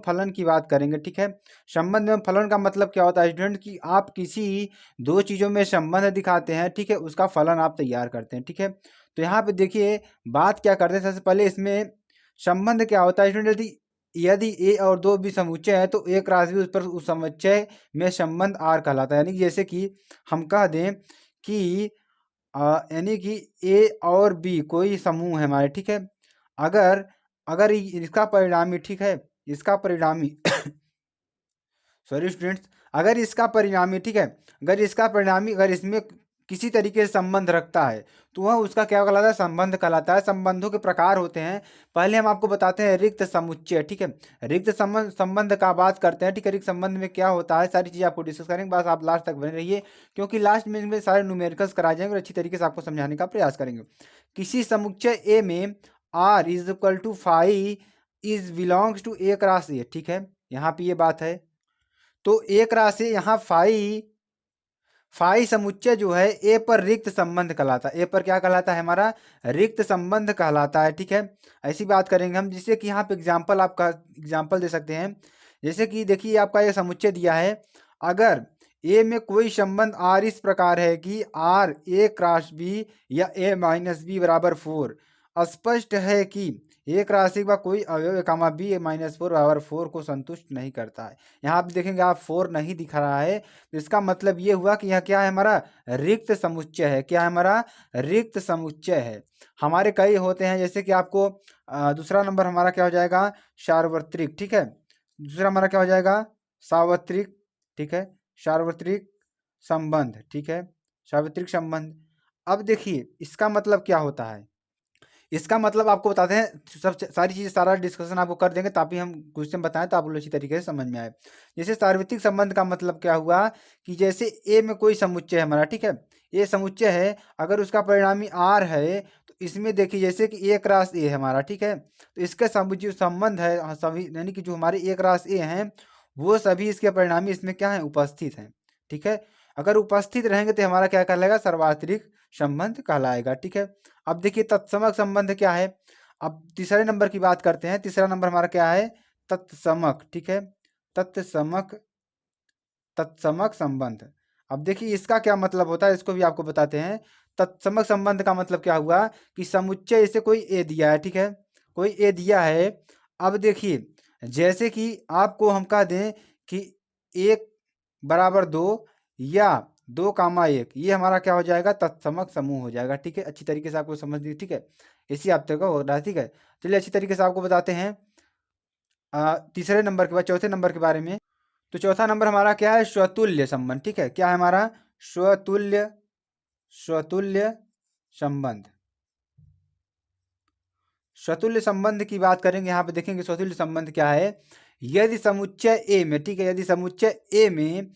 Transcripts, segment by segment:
फलन की बात करेंगे, ठीक है। संबंध एवं फलन का मतलब क्या होता है स्टूडेंट कि आप किसी दो चीजों में संबंध दिखाते हैं, ठीक है, उसका फलन आप तैयार करते हैं, ठीक है। तो यहाँ पे देखिए बात क्या करते हैं, सबसे पहले इसमें संबंध क्या होता है स्टूडेंट, यदि यदि ए और दो भी समुच्चय है तो एक राशि उस पर उस समुच्चय में संबंध आर कहलाता है। यानी कि जैसे कि हम कह दें कि यानी कि ए और बी कोई समूह है हमारे, ठीक है। अगर अगर इसका परिणामी, ठीक है, इसका परिणामी सॉरी स्टूडेंट्स, अगर इसका परिणामी, ठीक है, अगर इसका परिणामी अगर इसमें किसी तरीके से संबंध रखता है तो वह उसका क्या कहलाता है, संबंध कहलाता है। संबंधों के प्रकार होते हैं, पहले हम आपको बताते हैं रिक्त समुच्चय, ठीक है। रिक्त संबंध का बात करते हैं, ठीक है। रिक्त संबंध में क्या होता है सारी चीजें आपको डिस्कस करेंगे, बस आप लास्ट तक बने रहिए क्योंकि लास्ट में इनमें सारे न्यूमेरिकल्स कराए जाएंगे और अच्छी तरीके से आपको समझाने का प्रयास करेंगे। किसी समुच्चय ए में R is equal to five is belongs to एक राशि है, ठीक है। यहाँ पे ये बात है, तो एक राशि यहाँ फाई समुच्चय जो है ए पर रिक्त संबंध कहलाता है। ए पर क्या कहलाता है, हमारा रिक्त संबंध कहलाता है, ठीक है। ऐसी बात करेंगे हम, जिससे कि यहाँ पे एग्जाम्पल आपका एग्जाम्पल दे सकते हैं। जैसे कि देखिए आपका ये समुच्चय दिया है, अगर ए में कोई संबंध आर इस प्रकार है कि आर ए क्रॉस बी या ए माइनस बी बराबर 4, स्पष्ट है कि एक राशि का कोई अवयव कामा बी माइनस 4 बराबर 4 को संतुष्ट नहीं करता है। यहाँ आप देखेंगे आप 4 नहीं दिख रहा है, तो इसका मतलब ये हुआ कि यह क्या है, हमारा रिक्त समुच्चय है। क्या है, हमारा रिक्त समुच्चय है। हमारे कई होते हैं, जैसे कि आपको दूसरा नंबर हमारा क्या हो जाएगा, सार्वत्रिक, ठीक है। दूसरा हमारा क्या हो जाएगा, सार्वत्रिक, ठीक है, सार्वत्रिक संबंध, ठीक है, सार्वत्रिक संबंध। अब देखिए इसका मतलब क्या होता है, इसका मतलब आपको बताते हैं, सब सारी चीजें सारा डिस्कशन आपको कर देंगे ताकि हम क्वेश्चन बताएं तो आप लोग अच्छी तरीके से समझ में आए। जैसे सार्वत्रिक संबंध का मतलब क्या हुआ कि जैसे ए में कोई समुच्चय है हमारा, ठीक है, ए समुच्चय है, अगर उसका परिणामी आर है तो इसमें देखिए जैसे कि एक रास ए है हमारा, ठीक है, तो इसके जो संबंध है सभी, यानी कि जो हमारे एक रास ए हैं वो सभी इसके परिणामी इसमें क्या है, उपस्थित हैं, ठीक है। अगर उपस्थित रहेंगे तो हमारा क्या कहलाएगा, सार्वत्रिक संबंध कहलाएगा, ठीक है। अब देखिए तत्समक संबंध क्या है, अब तीसरे नंबर की बात करते हैं। तीसरा नंबर हमारा क्या है, तत्समक, ठीक है, तत्समक तत्समक संबंध। अब देखिए इसका क्या मतलब होता है, इसको भी आपको बताते हैं। तत्समक संबंध का मतलब क्या हुआ कि समुच्चय इसे कोई ए दिया है, ठीक है, कोई ए दिया है। अब देखिए जैसे कि आपको हम कह दें कि एक बराबर दो या दो कामा एक, ये हमारा क्या हो जाएगा, तत्समक समूह हो जाएगा, ठीक है। अच्छी तरीके से आपको समझ दी, ठीक है, इसी हफ्ते का हो रहा है, ठीक है। चलिए अच्छी तरीके से आपको बताते हैं तीसरे नंबर के बाद चौथे नंबर के बारे में। तो चौथा नंबर हमारा क्या है, स्वतुल्य संबंध, ठीक है। क्या है हमारा, स्वतुल्य स्वतुल्य संबंध। स्वतुल्य संबंध की बात करेंगे, यहाँ पे देखेंगे स्वतुल्य संबंध क्या है। यदि समुच्चय ए में, ठीक है, यदि समुच्चय ए में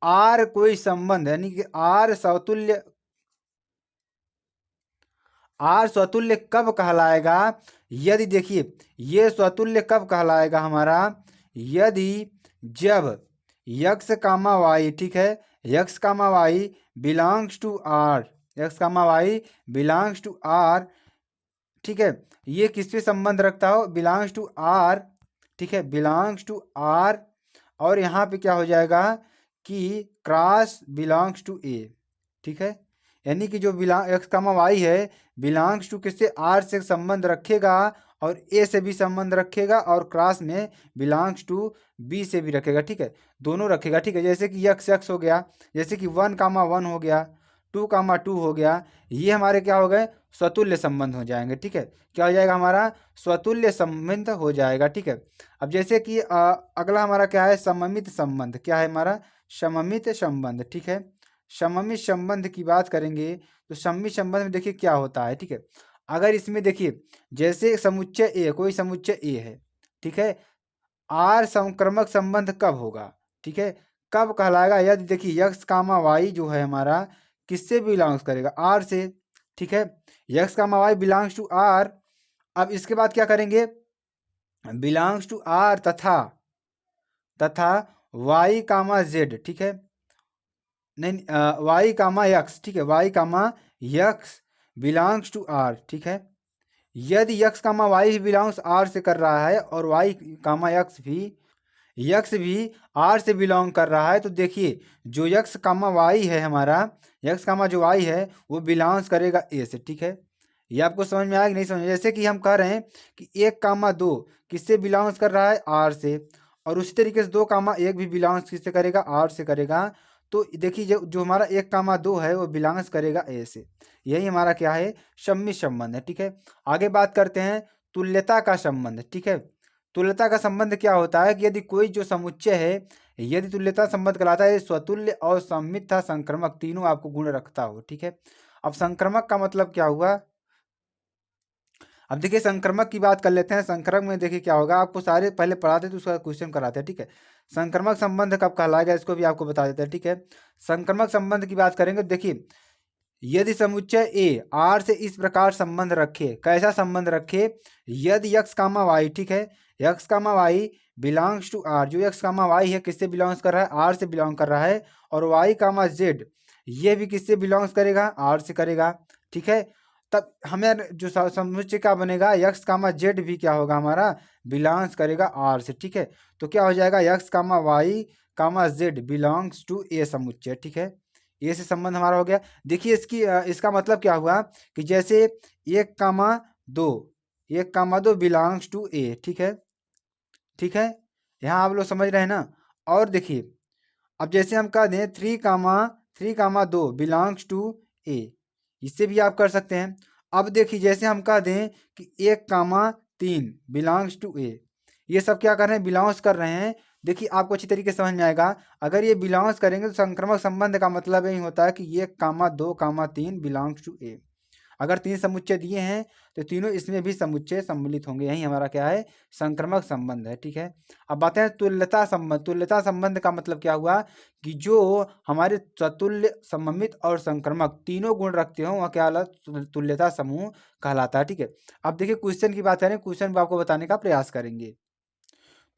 आर कोई संबंध यानी कि आर स्वतुल्य, आर स्वतुल्य कब कहलाएगा, यदि देखिए ये स्वतुल्य कब कहलाएगा हमारा, यदि जब यक्स कामा वाई, ठीक है, x comma y belongs to R, x comma y belongs to R, ठीक है। ये किस पे संबंध रखता हो, बिलोंग्स टू आर, ठीक है, बिलोंग्स टू आर। और यहाँ पे क्या हो जाएगा कि क्रॉस बिलोंग्स टू ए, ठीक है, यानी कि जो बिलोंग एक्स कामा वाई है बिलोंग्स टू किससे, आर से संबंध रखेगा और ए से भी संबंध रखेगा और क्रॉस में बिलोंग्स टू बी से भी रखेगा, ठीक है, दोनों रखेगा, ठीक है। जैसे कि यक्स यक्स हो गया, जैसे कि 1,1 हो गया, 2,2 हो गया, ये हमारे क्या हो गए, स्वतुल्य संबंध हो जाएंगे, ठीक है। क्या हो जाएगा, हमारा स्वतुल्य संबंध हो जाएगा, ठीक है। अब जैसे कि अगला हमारा क्या है, सममित संबंध। क्या है हमारा, सममित संबंध, ठीक है। सममित संबंध की बात करेंगे तो सममित संबंध में देखिए क्या होता है, ठीक है। अगर इसमें देखिए जैसे समुच्चय ए, कोई समुच्चय ए है, ठीक है, आर संक्रमक संबंध कब होगा, ठीक है, कब कहलाएगा, यदि देखिए यक्स कामा वाई जो है हमारा किससे बिलोंग्स करेगा, आर से, ठीक है, x comma y belongs to R. अब इसके बाद क्या करेंगे, बिलोंग्स टू आर तथा वाई कामा जेड, ठीक है, नहीं वाई कामा यक्स, ठीक है, y comma x belongs to R, ठीक है। यदि यक्स कामा वाई भी बिलोंग्स आर से कर रहा है और वाई कामा यक्स भी यक्स भी आर से बिलोंग कर रहा है, तो देखिए जो यक्स कामा वाई है हमारा, यक्स कामा जो वाई है वो बिलोंग्स करेगा ए से। ठीक है, ये आपको समझ में आया कि नहीं समझ में? जैसे कि हम कह रहे हैं कि 1,2 किससे बिलोंग्स कर रहा है, आर से, और उसी तरीके से 2,1 भी बिलोंग्स किससे करेगा, आर से करेगा। तो देखिए जो जो हमारा 1,2 है वो बिलोंग्स करेगा ए से। यही हमारा क्या है, सम्मिश्र संबंध है। ठीक है, आगे बात करते हैं तुल्यता का संबंध। ठीक है, तुल्यता का संबंध क्या होता है कि यदि कोई जो समुच्चय है, यदि तुल्यता संबंध कहलाता है स्वतुल्य और सममित तथा संक्रमक तीनों आपको गुण रखता हो। ठीक है, अब संक्रमक का मतलब क्या हुआ, अब देखिए संक्रमक की बात कर लेते हैं। संक्रमक में देखिए क्या होगा, आपको सारे पहले पढ़ाते तो उसका क्वेश्चन कराते हैं। ठीक है, संक्रमक संबंध कब कहलाएगा इसको भी आपको बता देते हैं। ठीक है, संक्रमक संबंध की बात करेंगे, देखिए यदि समुच्चय ए आर से इस प्रकार संबंध रखे, कैसा संबंध रखे, यदि यक्स कामा वाई, ठीक है, x comma y belongs to R, जो यक्स कामा वाई है किससे बिलोंग्स कर रहा है, आर से बिलोंग कर रहा है, और वाई कामा जेड ये भी किससे बिलोंग्स करेगा, आर से करेगा। ठीक है, तब हमें जो समुच्चय क्या बनेगा, यक्स कामा जेड भी क्या होगा हमारा, बिलोंग्स करेगा आर से। ठीक है, तो क्या हो जाएगा, x comma y comma z belongs to a समुच्चय। ठीक है, ये से संबंध हमारा हो गया। देखिए इसका मतलब क्या हुआ कि जैसे 1,2 1,2 बिलोंग्स टू ए। ठीक है, ठीक है, यहाँ आप लोग समझ रहे हैं ना। और देखिए अब जैसे हम कह दें 3,2 बिलोंग्स टू ए, इससे भी आप कर सकते हैं। अब देखिए जैसे हम कह दें कि 1,3 बिलोंग्स टू ए, ये सब क्या कर रहे हैं, बिलोंग्स कर रहे हैं। देखिए आपको अच्छी तरीके से समझ में आएगा, अगर ये बिलोंग्स करेंगे तो संक्रमक संबंध का मतलब यही होता है कि 1,2,3 बिलोंग्स टू ए। अगर 3 समुच्चय दिए हैं तो तीनों इसमें भी समुच्चय सम्मिलित होंगे, यही हमारा क्या है, संक्रमक संबंध है। ठीक है, अब बातें हैं तुल्यता संबंध। तुल्यता संबंध का मतलब क्या हुआ कि जो हमारे सतुल्य, सममित और संक्रमक तीनों गुण रखते हो वह क्या तुल्यता समूह कहलाता है। ठीक है, अब देखिए क्वेश्चन की बात करें, क्वेश्चन भी आपको बताने का प्रयास करेंगे।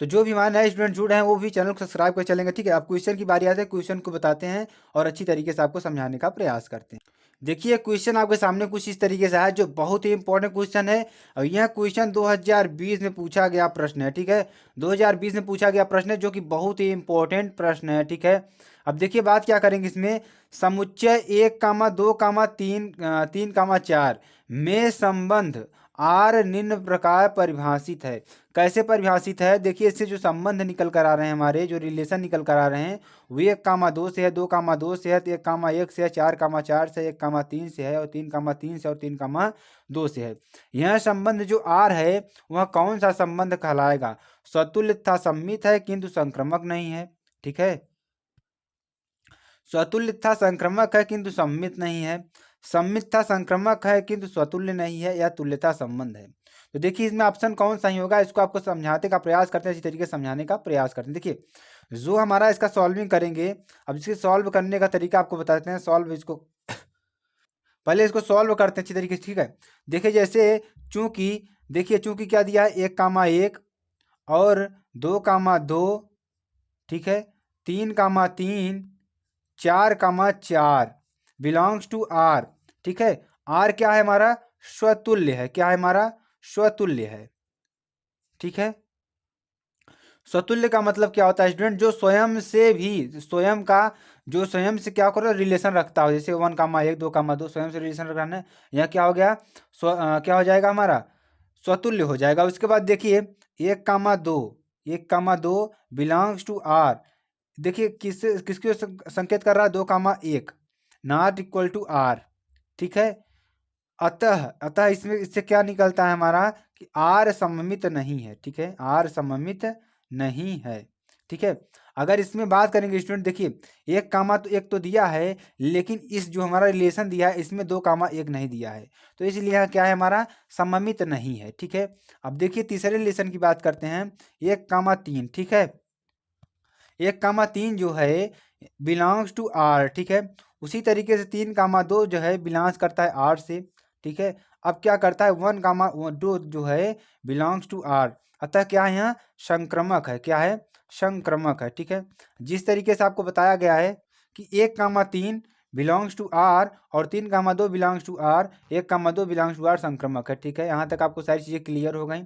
तो जो भी हमारे नए स्टूडेंट जुड़ रहे हैं वो भी चैनल को सब्सक्राइब कर चलेंगे। ठीक है, अब क्वेश्चन की बारी आती है, क्वेश्चन को बताते हैं और अच्छी तरीके से आपको समझाने का प्रयास करते हैं। देखिए क्वेश्चन आपके सामने कुछ इस तरीके से है, जो बहुत ही इंपॉर्टेंट क्वेश्चन है, और यह क्वेश्चन 2020 में पूछा गया प्रश्न है। ठीक है, 2020 में पूछा गया प्रश्न है, जो कि बहुत ही इंपॉर्टेंट प्रश्न है। ठीक है, अब देखिए बात क्या करेंगे इसमें, समुच्चय 1,2,3 3,4 में संबंध आर निम्न प्रकार परिभाषित है। कैसे परिभाषित है, देखिए इससे जो संबंध निकल कर आ रहे हैं, हमारे जो रिलेशन निकल कर आ रहे हैं, वो 1,2 से है, 2,2 से है, 1,1 से है, 4,4 से, 1,3 से है, और 3,3 से, और 3,2 से है। यह संबंध जो आर है वह कौन सा संबंध कहलाएगा, स्वतुल्य तथा सम्मित है किंतु संक्रमक नहीं है। ठीक है, स्वतुल्य तथा संक्रमक है किंतु सम्मित नहीं है, सम्मित तथा संक्रमक है किंतु स्वतुल्य नहीं है, या तुल्यता संबंध है। तो देखिए इसमें ऑप्शन कौन सा ही होगा, इसको आपको समझाने का प्रयास करते हैं, इसी तरीके से समझाने का प्रयास करते हैं। देखिए जो हमारा इसका सॉल्विंग करेंगे, अब इसके सॉल्व करने का तरीका आपको बताते हैं। सॉल्व इसको पहले इसको सॉल्व करते हैं अच्छी तरीके से। ठीक है, देखिए जैसे चूंकि, देखिए चूंकि क्या दिया है, 1,1 और 2,2, ठीक है, 3,3, 4,4 बिलोंग्स टू आर। ठीक है, आर क्या है हमारा, स्वतुल्य है, क्या है हमारा, स्वतुल्य है। ठीक है, स्वतुल्य का मतलब क्या होता है स्टूडेंट, जो स्वयं से भी, स्वयं का जो स्वयं से क्या करो रिलेशन रखता हो, जैसे 1,1 2,2 स्वयं से रिलेशन रखना है, यह क्या हो गया, क्या हो जाएगा हमारा, स्वतुल्य हो जाएगा। उसके बाद देखिए 1,2 1,2 बिलोंग्स टू आर, देखिए किसके संकेत कर रहा है, 2,1 नॉट इक्वल टू आर। ठीक है, अतः अतः इसमें इससे क्या निकलता है हमारा कि आर सममित नहीं है। ठीक है, आर सममित नहीं है। ठीक है, अगर इसमें बात करेंगे स्टूडेंट, देखिए 1,1 तो दिया है, लेकिन इस जो हमारा रिलेशन दिया है इसमें 2,1 नहीं दिया है, तो इसलिए यहाँ क्या है हमारा, सममित नहीं है। ठीक है, अब देखिए तीसरे रिलेशन की बात करते हैं, 1,3। ठीक है, 1,3 जो है बिलोंग्स टू आर। ठीक है, उसी तरीके से 3,2 जो है बिलोंग्स करता है आर से। ठीक है, अब क्या करता है, 1,2 जो है बिलोंग्स टू आर, अतः क्या है यहाँ, संक्रमक है, क्या है, संक्रमक है। ठीक है, जिस तरीके से आपको बताया गया है कि 1,3 बिलोंग्स टू आर और 3,2 belongs to R, 1,2 belongs to R संक्रमक है। ठीक है, यहाँ तक आपको सारी चीजें क्लियर हो गई।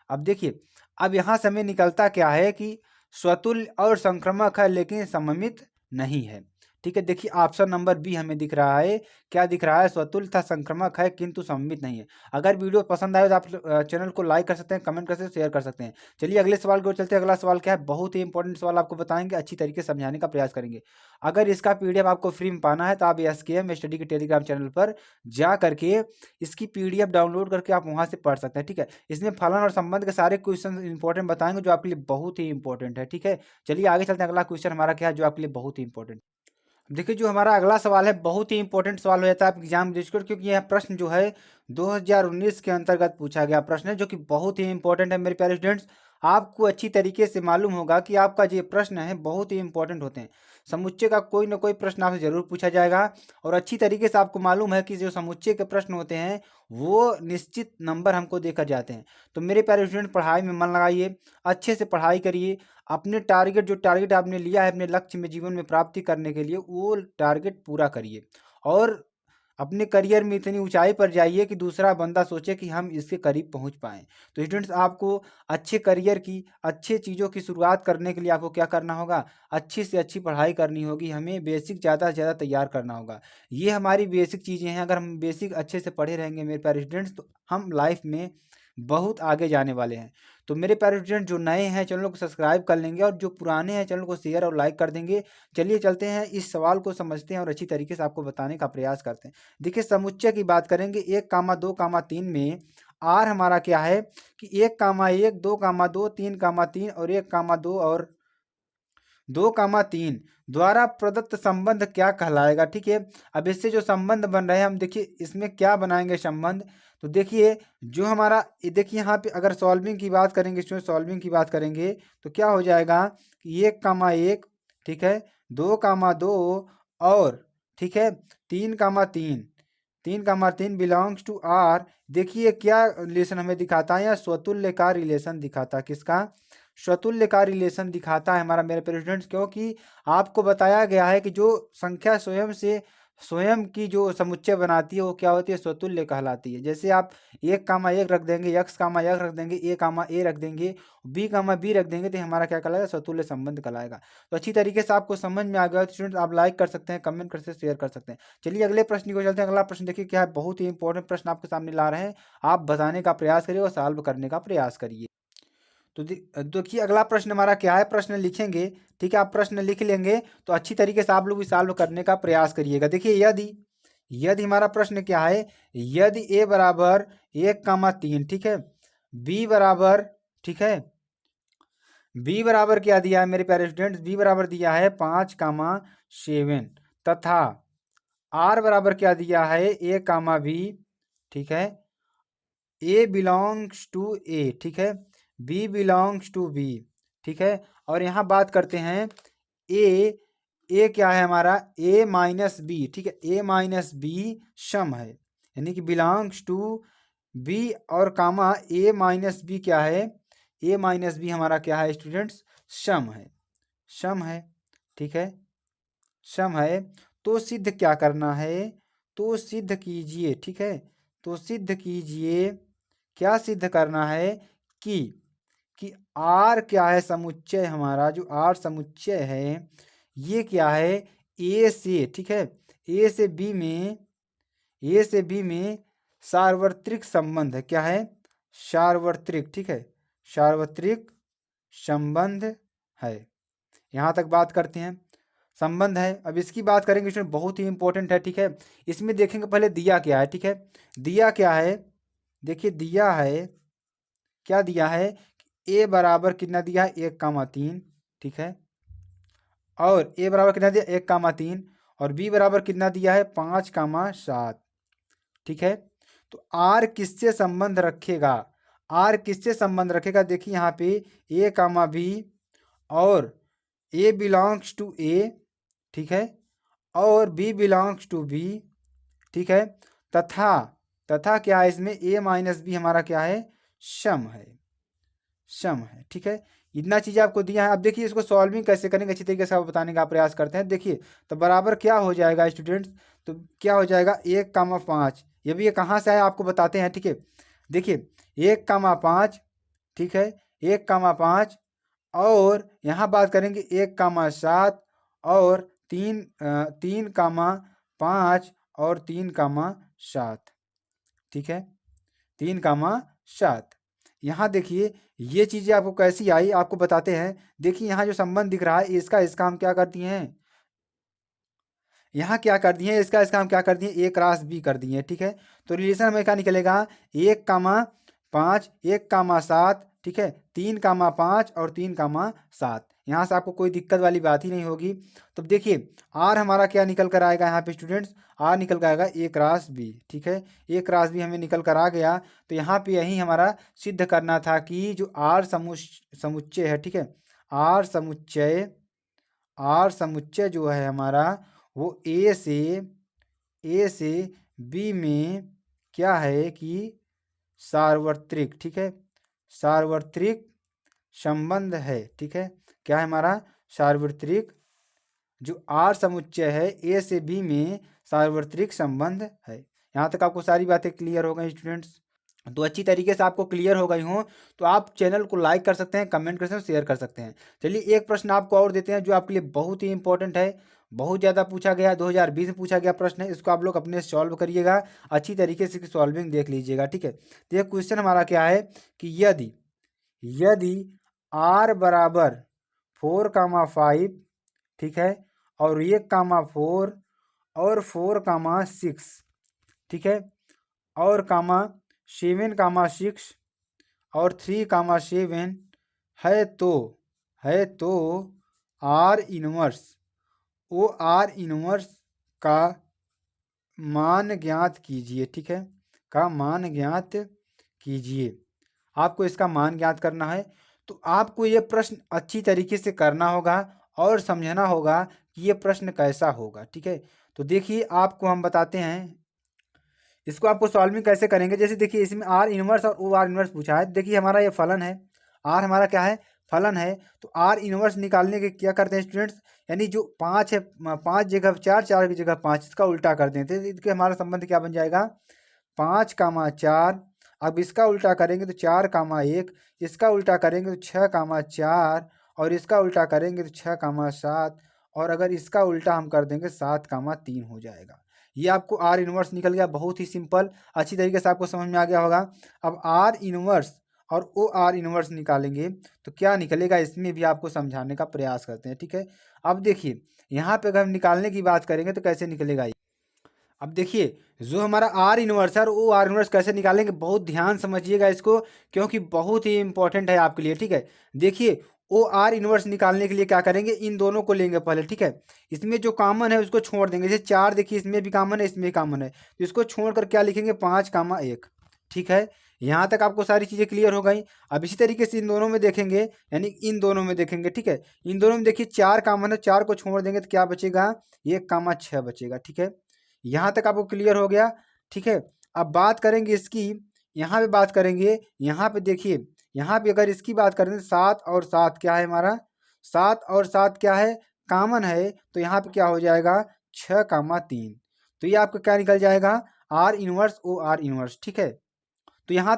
अब देखिए अब यहाँ से हमें निकलता क्या है कि स्वतुल्य और संक्रामक है लेकिन सममित नहीं है। ठीक है, देखिए ऑप्शन नंबर बी हमें दिख रहा है, क्या दिख रहा है, स्वतुल्य था संक्रामक है किंतु सममित नहीं है। अगर वीडियो पसंद आए तो आप चैनल को लाइक कर सकते हैं, कमेंट कर सकते हैं, शेयर कर सकते हैं। चलिए अगले सवाल की ओर चलते हैं। अगला सवाल क्या है, बहुत ही इंपॉर्टेंट सवाल आपको बताएंगे, अच्छी तरीके से समझाने का प्रयास करेंगे। अगर इसका पीडीएफ आपको फ्री में पाना है तो आप एसकेएम स्टडी के टेलीग्राम चैनल पर जा करके इसकी पीडीएफ डाउनलोड करके आप वहां से पढ़ सकते हैं। ठीक है, इसमें फलन और संबंध के सारे क्वेश्चन इंपॉर्टेंट बताएंगे जो आपके लिए बहुत ही इंपॉर्टेंट है। ठीक है, चलिए आगे चलते हैं। अगला क्वेश्चन हमारा क्या है जो आपके लिए बहुत ही इंपॉर्टेंट। देखिए जो हमारा अगला सवाल है बहुत ही इंपॉर्टेंट सवाल हो जाता है आप एग्जाम दृष्टिकोण, क्योंकि यह प्रश्न जो है 2019 के अंतर्गत पूछा गया प्रश्न है जो कि बहुत ही इंपॉर्टेंट है मेरे प्यारे स्टूडेंट्स। आपको अच्छी तरीके से मालूम होगा कि आपका जो प्रश्न है बहुत ही इंपॉर्टेंट होते हैं। समुच्चय का कोई ना कोई प्रश्न आपसे जरूर पूछा जाएगा और अच्छी तरीके से आपको मालूम है कि जो समुच्चय के प्रश्न होते हैं वो निश्चित नंबर हमको देकर जाते हैं। तो मेरे प्यारे स्टूडेंट पढ़ाई में मन लगाइए, अच्छे से पढ़ाई करिए, अपने टारगेट जो टारगेट आपने लिया है अपने लक्ष्य में जीवन में प्राप्ति करने के लिए वो टारगेट पूरा करिए और अपने करियर में इतनी ऊंचाई पर जाइए कि दूसरा बंदा सोचे कि हम इसके करीब पहुंच पाएं। तो स्टूडेंट्स आपको अच्छे करियर की अच्छे चीज़ों की शुरुआत करने के लिए आपको क्या करना होगा, अच्छी से अच्छी पढ़ाई करनी होगी, हमें बेसिक ज़्यादा से ज़्यादा तैयार करना होगा। ये हमारी बेसिक चीज़ें हैं, अगर हम बेसिक अच्छे से पढ़े रहेंगे मेरे प्यारे स्टूडेंट्स तो हम लाइफ में बहुत आगे जाने वाले हैं। तो मेरे प्यारे स्टूडेंट जो नए हैं चैनल को सब्सक्राइब कर लेंगे और जो पुराने हैं चैनल को शेयर और लाइक कर देंगे। चलिए चलते हैं इस सवाल को समझते हैं और अच्छी तरीके से आपको बताने का प्रयास करते हैं। देखिए समुच्चय की बात करेंगे 1, 2, 3 में आर हमारा क्या है कि 1, 1, 2, 2, 3, 3 और 1, 2 और 2, 3 द्वारा प्रदत्त संबंध क्या कहलाएगा। ठीक है, अब इससे जो संबंध बन रहे हैं हम देखिए इसमें क्या बनाएंगे संबंध। तो देखिए जो हमारा देखिए यहाँ पे अगर सॉल्विंग की बात करेंगे, इसमें सॉल्विंग की बात करेंगे तो क्या हो जाएगा कि 1, 1 ठीक है, 2, 2 और ठीक है 3, 3 3, 3 बिलोंग्स टू आर। देखिए क्या रिलेशन हमें दिखाता है, या स्वतुल्य का रिलेशन दिखाता है, किसका, स्वतुल्य का रिलेशन दिखाता है हमारा मेरे प्रेसिडेंट्स। क्योंकि आपको बताया गया है कि जो संख्या स्वयं की जो समुच्चय बनाती है वो क्या होती है, स्वतुल्य कहलाती है। जैसे आप 1, 1 रख देंगे, x, रख देंगे, a, रख देंगे, b, रख देंगे तो हमारा क्या कहलाएगा, स्वतुल्य संबंध कहलाएगा। तो अच्छी तरीके से आपको समझ में आ गया तो स्टूडेंट आप लाइक कर सकते हैं, कमेंट कर सकते हैं, शेयर कर सकते हैं। चलिए अगले प्रश्न को चलते हैं। अगला प्रश्न देखिए क्या है, बहुत ही इंपॉर्टेंट प्रश्न आपके सामने ला रहे हैं, आप बताने का प्रयास करिए और सॉल्व करने का प्रयास करिए। तो देखिए अगला प्रश्न हमारा क्या है, प्रश्न लिखेंगे। ठीक है, आप प्रश्न लिख लेंगे तो अच्छी तरीके से आप लोग सॉल्व करने का प्रयास करिएगा। देखिए यदि यदि हमारा प्रश्न क्या है, यदि a बराबर 1, 3 ठीक है, b बराबर ठीक है, b बराबर क्या दिया है मेरे प्यारे स्टूडेंट्स, b बराबर दिया है 5, 7 तथा r बराबर क्या दिया है a, b ठीक है, a बिलोंग्स टू a ठीक है, b बिलोंग्स टू b ठीक है। और यहाँ बात करते हैं a क्या है हमारा a-b ठीक है, a-b सम है, यानी कि बिलोंग्स टू b और कामा a-b क्या है, a-b हमारा क्या है स्टूडेंट्स, सम है, सम है ठीक है, सम है। तो सिद्ध क्या करना है, तो सिद्ध कीजिए ठीक है, तो सिद्ध कीजिए, क्या सिद्ध करना है कि आर क्या है समुच्चय, हमारा जो आर समुच्चय है ये क्या है ए से ठीक है, ए से बी में, ए से बी में सार्वत्रिक संबंध है, क्या है, सार्वत्रिक ठीक है, सार्वत्रिक संबंध है। यहाँ तक बात करते हैं, संबंध है। अब इसकी बात करेंगे, इसमें बहुत ही इंपॉर्टेंट है ठीक है। इसमें देखेंगे पहले दिया क्या है, ठीक है, दिया क्या है, देखिए दिया है, क्या दिया है, ए बराबर कितना दिया है 1, 3 ठीक है, और ए बराबर कितना दिया 1, 3 और बी बराबर कितना दिया है 5, 7 ठीक है। तो आर किससे संबंध रखेगा, आर किससे संबंध रखेगा, देखिए यहाँ पे a, b और a बिलोंग्स टू a ठीक है, और b बिलोंग्स टू b ठीक है, तथा तथा क्या है इसमें a-b हमारा क्या है, सम है, सम है ठीक है। इतना चीज आपको दिया है। अब देखिए इसको सॉल्विंग कैसे करेंगे अच्छी तरीके से आप बताने का प्रयास करते हैं। देखिए तो बराबर क्या हो जाएगा स्टूडेंट्स, तो क्या हो जाएगा 1, 5, ये भी ये कहाँ से आया आपको बताते हैं ठीक है। देखिए 1, 5 ठीक है, 1, 5 और यहाँ बात करेंगे 1,7 और 3,5 और 3,7। ठीक है, 3,7। यहाँ देखिए ये चीजें आपको कैसी आई आपको बताते हैं। देखिए यहाँ जो संबंध दिख रहा है इसका हम क्या करती हैं, यहाँ क्या कर दिए, इसका हम क्या कर दिए, ए क्रॉस बी कर दिए। ठीक है, तो रिलेशन हमें क्या निकलेगा, 1,5, 1,7। ठीक है, 3,5 और 3,7। यहाँ से आपको कोई दिक्कत वाली बात ही नहीं होगी। तो देखिए आर हमारा क्या निकल कर आएगा यहाँ पे स्टूडेंट्स, आर निकल कर आएगा ए क्रॉस बी। ठीक है, ए क्रॉस बी हमें निकल कर आ गया। तो यहाँ पे यही हमारा सिद्ध करना था कि जो आर समुच्चय है, ठीक है, आर समुच्चय, आर समुच्चय जो है हमारा वो ए से बी में क्या है कि सार्वत्रिक, ठीक है, सार्वत्रिक संबंध है। ठीक है, क्या है हमारा सार्वत्रिक, जो आर समुच्चय है ए से बी में सार्वत्रिक संबंध है। यहाँ तक आपको सारी बातें क्लियर हो गई स्टूडेंट्स। तो अच्छी तरीके से आपको क्लियर हो गई हो तो आप चैनल को लाइक कर सकते हैं, कमेंट कर सकते हैं, शेयर कर सकते हैं। चलिए एक प्रश्न आपको और देते हैं जो आपके लिए बहुत ही इंपॉर्टेंट है, बहुत ज़्यादा पूछा गया, 2020 में पूछा गया प्रश्न है। इसको आप लोग अपने सॉल्व करिएगा, अच्छी तरीके से सॉल्विंग देख लीजिएगा। ठीक है, तो ये क्वेश्चन हमारा क्या है कि यदि यदि r बराबर 4,5, ठीक है, और 1,4 और 4,6, ठीक है, और 7,6 और 3,7 है तो R inverse, o R inverse का मान ज्ञात कीजिए। ठीक है, का मान ज्ञात कीजिए। आपको इसका मान ज्ञात करना है। तो आपको ये प्रश्न अच्छी तरीके से करना होगा और समझना होगा कि ये प्रश्न कैसा होगा। ठीक है, तो देखिए आपको हम बताते हैं इसको आपको सॉल्विंग कैसे करेंगे। जैसे देखिए इसमें आर इनवर्स और ओ आर इनवर्स पूछा है। देखिए हमारा ये फलन है, आर हमारा क्या है, फलन है। तो आर इनवर्स निकालने के क्या करते हैं स्टूडेंट्स, यानी जो 5 है, 5 जगह 4, 4 की जगह 5, इसका उल्टा कर देते हैं। इसके हमारा संबंध क्या बन जाएगा, 5,4। अब इसका उल्टा करेंगे तो 4,1, इसका उल्टा करेंगे तो 6,4 और इसका उल्टा करेंगे तो 6,7 और अगर इसका उल्टा हम कर देंगे 7,3 हो जाएगा। ये आपको आर इनवर्स निकल गया, बहुत ही सिंपल, अच्छी तरीके से आपको समझ में आ गया होगा। अब आर इनवर्स और ओ आर इनवर्स निकालेंगे तो क्या निकलेगा, इसमें भी आपको समझाने का प्रयास करते हैं। ठीक है, अब देखिए यहाँ पे अगर हम निकालने की बात करेंगे तो कैसे निकलेगा। अब देखिए जो हमारा आर इनवर्स है वो आर इनवर्स कैसे निकालेंगे, बहुत ध्यान समझिएगा इसको, क्योंकि बहुत ही इंपॉर्टेंट है आपके लिए। ठीक है, देखिए ओ आर इनवर्स निकालने के लिए क्या करेंगे, इन दोनों को लेंगे पहले। ठीक है, इसमें जो कॉमन है उसको छोड़ देंगे। जैसे 4 देखिए इसमें भी कॉमन है, इसमें भी कॉमन है, तो इसको छोड़कर क्या लिखेंगे, 5,1। ठीक है, यहाँ तक आपको सारी चीज़ें क्लियर हो गई। अब इसी तरीके से इन दोनों में देखेंगे, यानी इन दोनों में देखेंगे। ठीक है, इन दोनों में देखिए 4 कॉमन है, 4 को छोड़ देंगे तो क्या बचेगा, 1,6 बचेगा। ठीक है, यहाँ तक आपको क्लियर हो गया। ठीक है, अब बात करेंगे इसकी, यहाँ पे बात करेंगे, यहाँ पे देखिए, यहाँ पे अगर इसकी बात करें तो 7 और 7 क्या है हमारा, 7 और 7 क्या है, कॉमन है। तो यहाँ पे क्या हो जाएगा, 6,3। तो ये आपका क्या निकल जाएगा, R inverse o R inverse. ठीक है, तो यहाँ